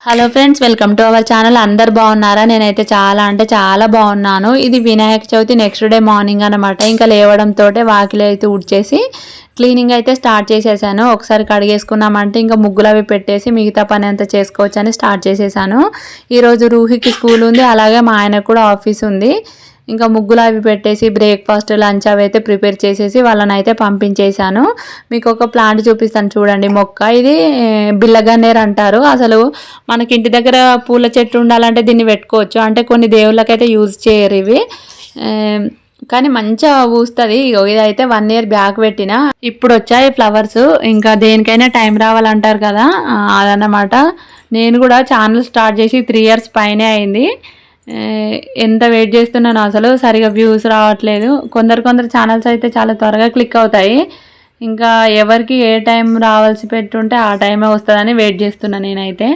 Hello friends, welcome to our channel. అందరు బాగున్నారా? నేనైతే చాలా అంటే చాలా బాగున్నాను. ఇది Vinayaka Chavithi next day morning అనమాట. ఇంకా లేవడంతో వాకిలి అయితే ఊడ్చేసి క్లీనింగ్ అయితే స్టార్ట్ చేసేసాను. ఒకసారి కడిగేసుకున్నామంటే ఇంకా ముగ్గులు అవి పెట్టేసి మిగతా పని అంతా చేసుకోవచ్చు అని స్టార్ట్ చేసేసాను. ఈరోజు రూహికి స్కూల్ ఉంది, అలాగే మా ఆయనకు కూడా ఆఫీస్ ఉంది. ఇంకా ముగ్గులు అవి పెట్టేసి బ్రేక్ఫాస్ట్ లంచ్ అవి అయితే ప్రిపేర్ చేసేసి వాళ్ళని అయితే పంపించేశాను. మీకు ఒక ప్లాంట్ చూపిస్తాను చూడండి. మొక్క ఇది బిల్లగన్నేరు అంటారు. అసలు మనకి ఇంటి దగ్గర పూల చెట్టు ఉండాలంటే దీన్ని పెట్టుకోవచ్చు. అంటే కొన్ని దేవుళ్ళకైతే యూజ్ చేయరు ఇవి, కానీ మంచిగా పూస్తుంది. ఇదైతే 1 year బ్యాక్ పెట్టిన, ఇప్పుడు వచ్చాయి ఫ్లవర్స్. ఇంకా దేనికైనా టైం రావాలంటారు కదా, అదన్నమాట. నేను కూడా ఛానల్ స్టార్ట్ చేసి 3 years పైనే అయింది. ఎంత వెయిట్ చేస్తున్నాను, అసలు సరిగా వ్యూస్ రావట్లేదు. కొందరు ఛానల్స్ అయితే చాలా త్వరగా క్లిక్ అవుతాయి. ఇంకా ఎవరికి ఏ టైం రావాల్సి పెట్టుంటే ఆ టైమే వస్తుందని వెయిట్ చేస్తున్నాను నేనైతే.